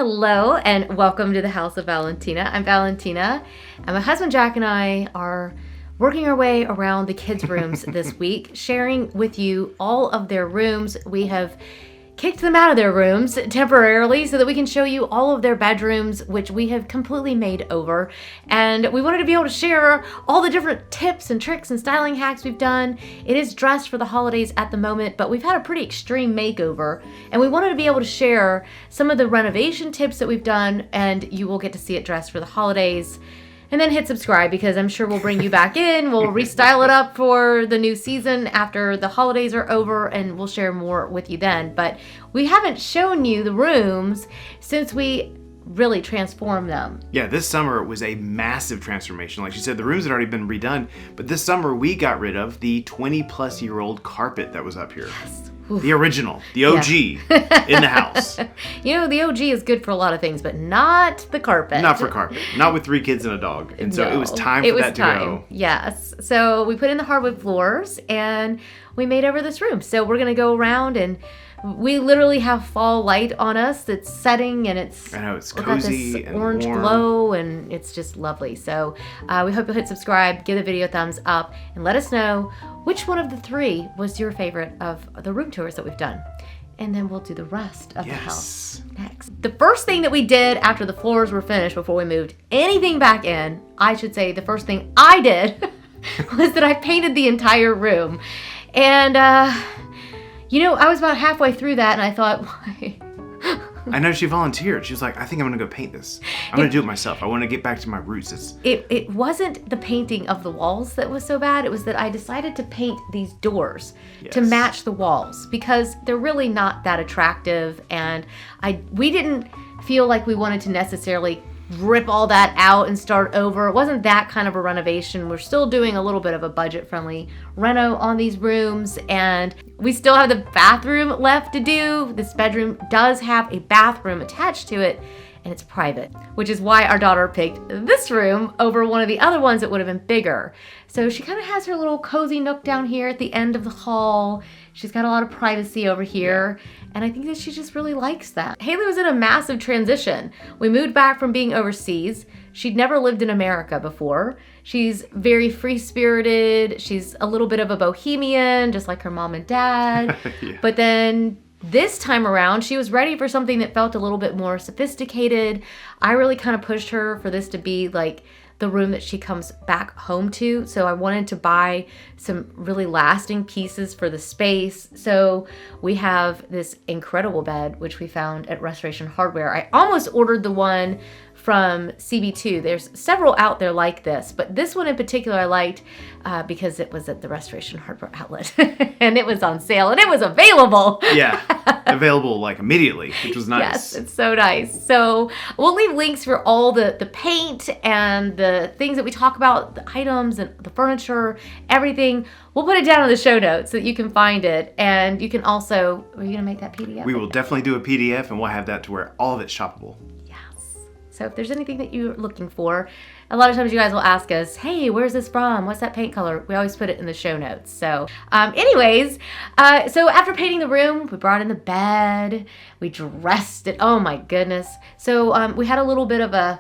Hello and welcome to the House of Valentina. I'm Valentina, and my husband Jack and I are working our way around the kids' rooms this week, sharing with you all of their rooms. We have kicked them out of their rooms temporarily so that we can show you all of their bedrooms, which we have completely made over. And we wanted to be able to share all the different tips and tricks and styling hacks we've done. It is dressed for the holidays at the moment, but we've had a pretty extreme makeover, and we wanted to be able to share some of the renovation tips that we've done, and you will get to see it dressed for the holidays. And then hit subscribe, because I'm sure we'll bring you back in. We'll restyle it up for the new season after the holidays are over, and we'll share more with you then. But we haven't shown you the rooms since we really transformed them. Yeah, this summer was a massive transformation. Like she said, the rooms had already been redone, but this summer we got rid of the 20-plus-year-old carpet that was up here. Yes. The original, the OG in the house. You know, the OG is good for a lot of things, but not the carpet. Not for carpet. Not with 3 kids and a dog. And so it was time for that to go. Yes. So we put in the hardwood floors and we made over this room. So we're going to go around, and we literally have fall light on us that's setting, and it's, I know, it's got cozy this and orange warm. glow, and it's just lovely. So we hope you'll hit subscribe, give the video a thumbs up, and let us know which one of the 3 was your favorite of the room tours that we've done. And then we'll do the rest of the house next. The first thing that we did after the floors were finished, before we moved anything back in, I should say the first thing I did was that I painted the entire room. And, you know, I was about halfway through that, and I thought, why? I know, she volunteered. She was like, I think I'm going to go paint this. I'm going to do it myself. I want to get back to my roots. It wasn't the painting of the walls that was so bad. It was that I decided to paint these doors to match the walls, because they're really not that attractive. And we didn't feel like we wanted to necessarily rip all that out and start over. It wasn't that kind of a renovation. We're still doing a little bit of a budget-friendly reno on these rooms, and we still have the bathroom left to do. This bedroom does have a bathroom attached to it, and it's private, which is why our daughter picked this room over one of the other ones that would have been bigger. So she kind of has her little cozy nook down here at the end of the hall. She's got a lot of privacy over here, and I think that she just really likes that. Hailey was in a massive transition. We moved back from being overseas. She'd never lived in America before. She's very free-spirited. She's a little bit of a bohemian, just like her mom and dad. But then this time around, she was ready for something that felt a little bit more sophisticated. I really kind of pushed her for this to be like the room that she comes back home to. So I wanted to buy some really lasting pieces for the space. So we have this incredible bed, which we found at Restoration Hardware. I almost ordered the one from CB2. There's several out there like this, but this one in particular I liked because it was at the Restoration Hardware outlet and it was on sale and it was available. Yeah, available like immediately, which was nice. Yes, it's so nice. So we'll leave links for all the paint and the things that we talk about, the items and the furniture, everything. We'll put it down in the show notes so that you can find it. And you can also, are you going to make that PDF? We will definitely do a PDF, and we'll have that to where all of it's shoppable. So if there's anything that you're looking for, a lot of times you guys will ask us, hey, where's this from? What's that paint color? We always put it in the show notes. So anyways, so after painting the room, we brought in the bed, we dressed it. Oh my goodness. So we had a little bit of a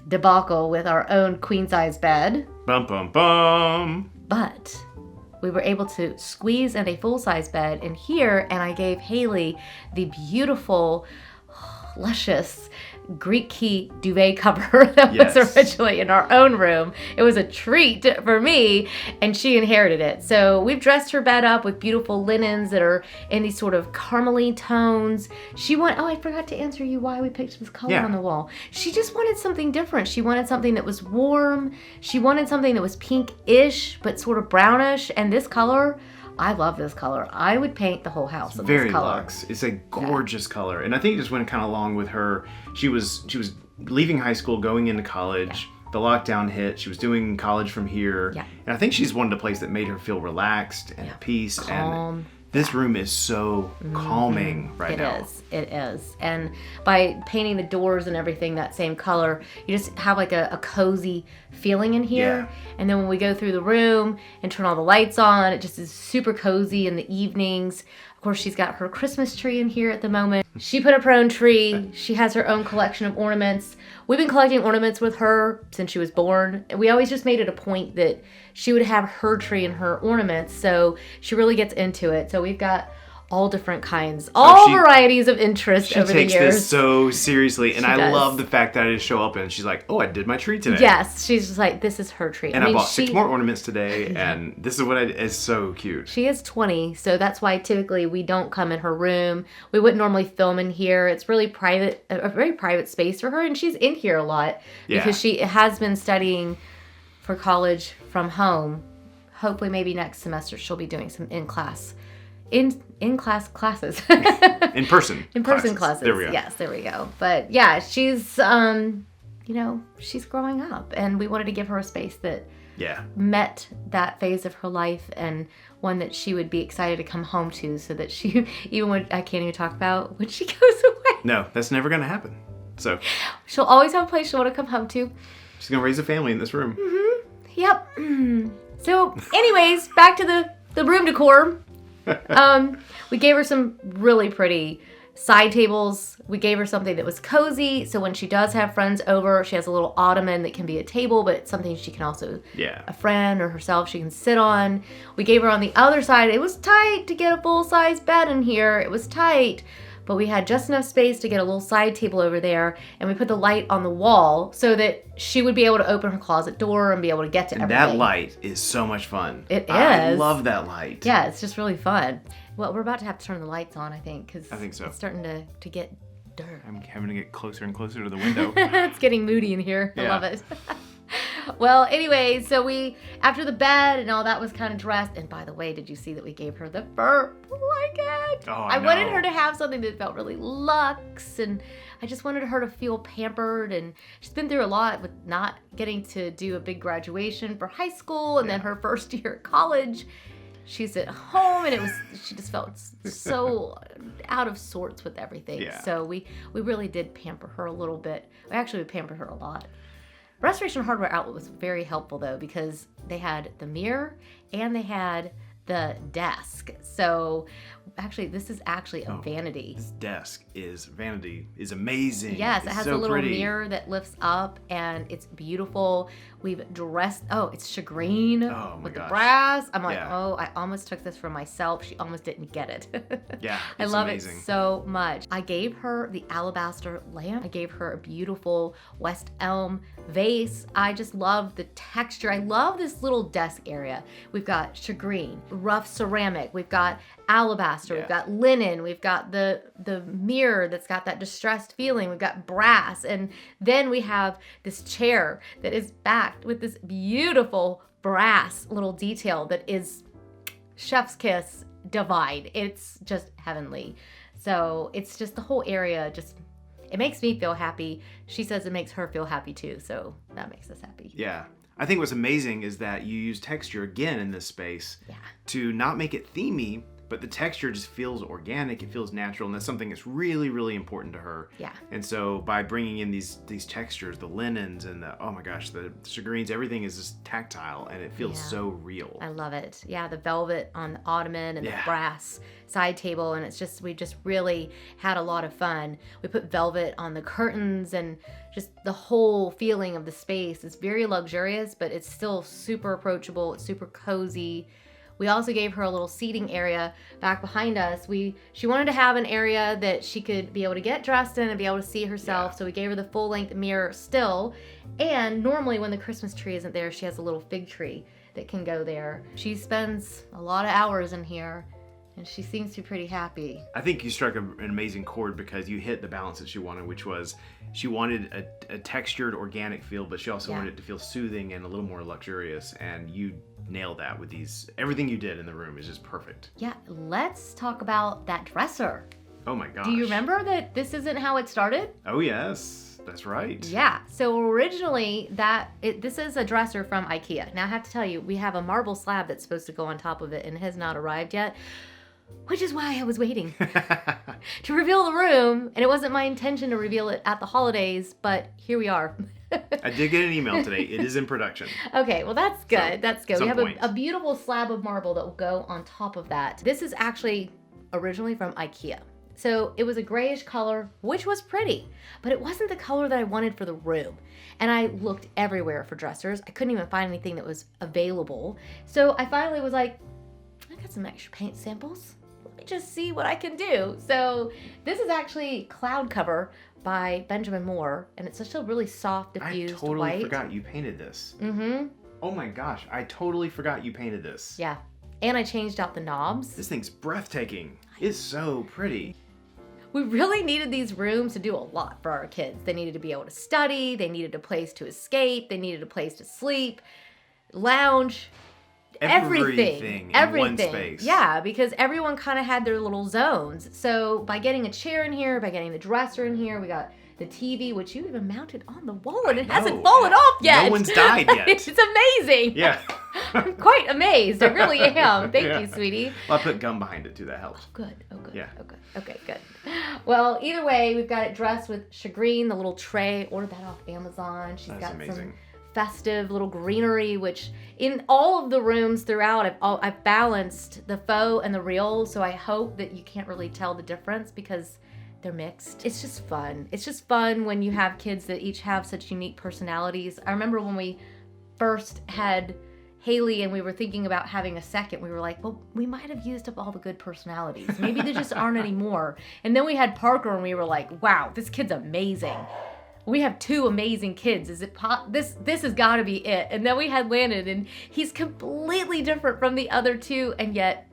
debacle with our own queen size bed. Bum, bum, bum. But we were able to squeeze in a full size bed in here, and I gave Hailey the beautiful, luscious Greek key duvet cover that was originally in our own room. It was a treat for me, and she inherited it. So we've dressed her bed up with beautiful linens that are in these sort of caramely tones. I forgot to answer you why we picked this color on the wall. She just wanted something different. She wanted something that was warm. She wanted something that was pink-ish, but sort of brownish. And this color, I love this color. I would paint the whole house with this color. Very luxe. It's a gorgeous color. And I think it just went kind of along with her. She was leaving high school, going into college. The lockdown hit. She was doing college from here. Yeah. And I think she's wanted a place that made her feel relaxed and at peace. Calm. And this room is so calming right now. It is. And by painting the doors and everything that same color, you just have like a cozy feeling in here. Yeah. And then when we go through the room and turn all the lights on, it just is super cozy in the evenings. Of course, she's got her Christmas tree in here at the moment. She put up her own tree. She has her own collection of ornaments. We've been collecting ornaments with her since she was born. We always just made it a point that she would have her tree and her ornaments, so she really gets into it. So we've got all different kinds, varieties of interest over the years. She takes this so seriously, and I love the fact that I just show up and she's like, oh, I did my tree today. Yes, she's just like, this is her tree. And I bought 6 more ornaments today, and this is what it's so cute. She is 20, so that's why typically we don't come in her room. We wouldn't normally film in here. It's really private, a very private space for her, and she's in here a lot because she has been studying for college from home. Hopefully maybe next semester she'll be doing some in-class classes. In-person classes. There we go. Yes, there we go. But yeah, she's she's growing up, and we wanted to give her a space that met that phase of her life, and one that she would be excited to come home to, so that she, even when I can't even talk about when she goes away. No, that's never going to happen. So she'll always have a place she'll want to come home to. She's going to raise a family in this room. Mm-hmm. Yep. So anyways, back to the room decor. We gave her some really pretty side tables. We gave her something that was cozy, so when she does have friends over, she has a little ottoman that can be a table, but it's something she can also, a friend or herself, she can sit on. We gave her on the other side. It was tight to get a full-size bed in here. It was tight, but we had just enough space to get a little side table over there, and we put the light on the wall so that she would be able to open her closet door and be able to get to everything. That light is so much fun. It is. I love that light. Yeah, it's just really fun. Well, we're about to have to turn the lights on, I think, because so. It's starting to get dark. I'm having to get closer and closer to the window. It's getting moody in here. I love it. Well, anyway, so after the bed and all that was kind of dressed, and by the way, did you see that we gave her the fur blanket? Oh, I wanted her to have something that felt really luxe, and I just wanted her to feel pampered, and she's been through a lot with not getting to do a big graduation for high school, and then her first year at college. She's at home, and she just felt so out of sorts with everything. Yeah. So we really did pamper her a little bit. We pampered her a lot. Restoration Hardware Outlet was very helpful, though, because they had the mirror and they had the desk. So actually, this is actually a vanity. This desk vanity is amazing. Yes, it has a little pretty. mirror that lifts up, and it's beautiful. We've dressed, it's shagreen with the brass. I'm like, I almost took this for myself. She almost didn't get it. Yeah, I love amazing. it so much. I gave her the alabaster lamp. I gave her a beautiful West Elm vase. I just love the texture. I love this little desk area. We've got shagreen, rough ceramic. We've got alabaster. We've got linen. We've got the mirror that's got that distressed feeling. We've got brass. And then we have this chair that is backed with this beautiful brass little detail that is chef's kiss divine. It's just heavenly. So it's just the whole area, it makes me feel happy. She says it makes her feel happy too. So that makes us happy. Yeah. I think what's amazing is that you use texture again in this space to not make it themey, but the texture just feels organic, it feels natural, and that's something that's really, really important to her. Yeah. And so by bringing in these textures, the linens and the shagreens, everything is just tactile, and it feels so real. I love it. Yeah, the velvet on the ottoman and the brass side table, and we just really had a lot of fun. We put velvet on the curtains, and just the whole feeling of the space is very luxurious, but it's still super approachable. It's super cozy. We also gave her a little seating area back behind us. She wanted to have an area that she could be able to get dressed in and be able to see herself. So we gave her the full-length mirror still. And normally when the Christmas tree isn't there, she has a little fig tree that can go there. She spends a lot of hours in here, and she seems to be pretty happy. I think you struck an amazing chord because you hit the balance that she wanted, which was she wanted a textured, organic feel, but she also wanted it to feel soothing and a little more luxurious, and you nailed that with everything you did in the room is just perfect. Yeah, let's talk about that dresser. Oh my gosh. Do you remember that this isn't how it started? Oh yes, that's right. Yeah, so originally this is a dresser from IKEA. Now I have to tell you, we have a marble slab that's supposed to go on top of it and it has not arrived yet, which is why I was waiting to reveal the room, and it wasn't my intention to reveal it at the holidays, but here we are. I did get an email today. It is in production. Okay, well that's good. That's good. We have point. a beautiful slab of marble that will go on top of that. This is actually originally from IKEA. So it was a grayish color, which was pretty, but it wasn't the color that I wanted for the room. And I looked everywhere for dressers. I couldn't even find anything that was available. So I finally was like, I got some extra paint samples. Let me just see what I can do. So this is actually Cloud Cover by Benjamin Moore, and it's just a really soft, diffused white. I totally forgot you painted this. Mm-hmm. Oh my gosh, I totally forgot you painted this. Yeah, and I changed out the knobs. This thing's breathtaking. It's so pretty. We really needed these rooms to do a lot for our kids. They needed to be able to study, they needed a place to escape, they needed a place to sleep, lounge, everything in one space. Yeah, because everyone kind of had their little zones. So by getting a chair in here, by getting the dresser in here, we got the TV, which you even mounted on the wall, and it hasn't fallen off yet. No one's died yet. It's amazing. Yeah. I'm quite amazed. I really am. Thank you, sweetie. Well, I put gum behind it too. That helps. Oh, good. Oh, good. Yeah. Oh, good. Okay, good. Well, either way, we've got it dressed with shagreen, the little tray. Ordered that off Amazon. She's got some festive little greenery, which in all of the rooms throughout, I've balanced the faux and the real, so I hope that you can't really tell the difference because they're mixed. It's just fun. It's just fun when you have kids that each have such unique personalities. I remember when we first had Hailey and we were thinking about having a second, we were like, well, we might have used up all the good personalities. Maybe there just aren't any more. And then we had Parker and we were like, wow, this kid's amazing. We have two amazing kids. Is it this has got to be it. And then we had Landon, and he's completely different from the other two, and yet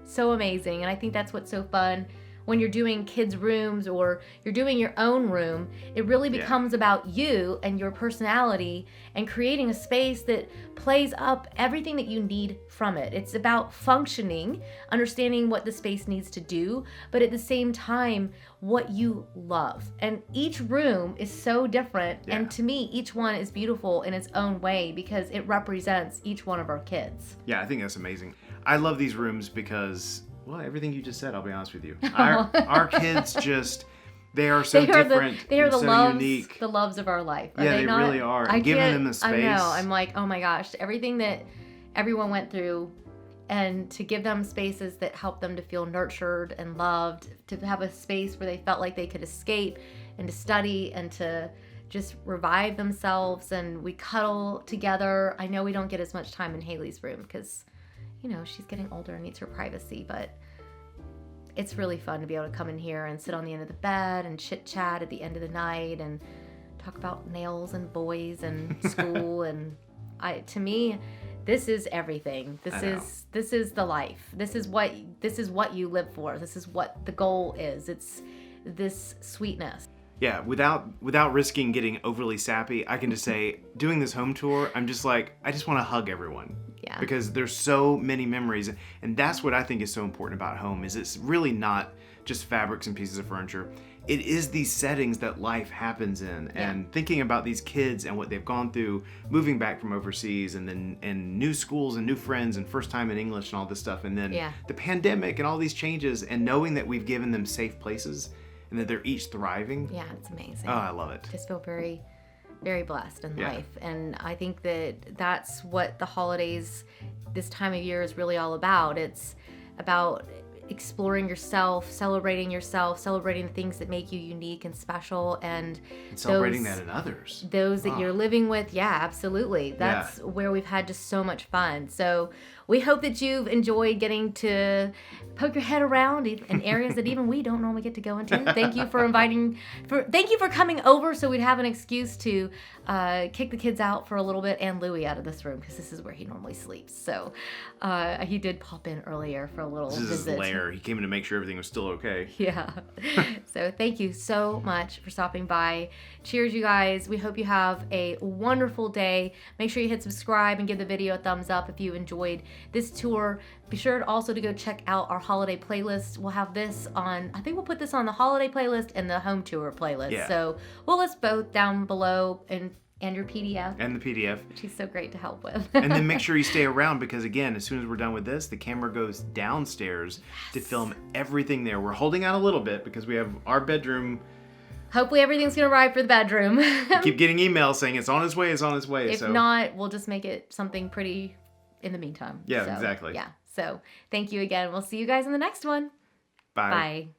so amazing. And I think that's what's so fun when you're doing kids' rooms or you're doing your own room. It really becomes about you and your personality and creating a space that plays up everything that you need from it. It's about functioning, understanding what the space needs to do, but at the same time, what you love. And each room is so different. Yeah. And to me, each one is beautiful in its own way because it represents each one of our kids. Yeah, I think that's amazing. I love these rooms because, well, everything you just said, I'll be honest with you. Our kids just, they are so different. They are the so loves, unique. The loves of our life. Are they really are. And giving them the space. I know. I'm like, oh my gosh, everything that everyone went through, and to give them spaces that help them to feel nurtured and loved, to have a space where they felt like they could escape and to study and to just revive themselves. And we cuddle together. I know we don't get as much time in Hailey's room because, you know, she's getting older and needs her privacy, but it's really fun to be able to come in here and sit on the end of the bed and chit chat at the end of the night and talk about nails and boys and school. And to me, this is everything. This is the life. This is what you live for. This is what the goal is. It's this sweetness. Yeah, without risking getting overly sappy, I can just say, doing this home tour, I'm just like, I just want to hug everyone. Yeah. Because there's so many memories, and that's what I think is so important about home, is it's really not just fabrics and pieces of furniture. It is these settings that life happens in, and thinking about these kids and what they've gone through, moving back from overseas, and new schools and new friends and first time in English and all this stuff, and then the pandemic and all these changes, and knowing that we've given them safe places and that they're each thriving. Yeah, it's amazing. Oh, I love it. Just feel very, very blessed in life. And I think that that's what the holidays this time of year is really all about. It's about exploring yourself, celebrating the things that make you unique and special, and celebrating that in others. Those that you're living with. Yeah, absolutely. That's where we've had just so much fun. So we hope that you've enjoyed getting to poke your head around in areas that even we don't normally get to go into. Thank you for coming over so we'd have an excuse to kick the kids out for a little bit and Louie out of this room because this is where he normally sleeps. So he did pop in earlier for a little visit. This is his lair. He came in to make sure everything was still okay. Yeah. So thank you so much for stopping by. Cheers, you guys. We hope you have a wonderful day. Make sure you hit subscribe and give the video a thumbs up if you enjoyed this tour. Be sure also to go check out our holiday playlist. We'll have this on, I think we'll put this on the holiday playlist and the home tour playlist. Yeah. So we'll list both down below and your PDF. And the PDF. Which he's so great to help with. And then make sure you stay around because, again, as soon as we're done with this, the camera goes downstairs to film everything there. We're holding out a little bit because we have our bedroom. Hopefully everything's going to arrive for the bedroom. Keep getting emails saying it's on its way, it's on its way. If not, we'll just make it something pretty in the meantime. Yeah, exactly. Yeah. So thank you again. We'll see you guys in the next one. Bye. Bye.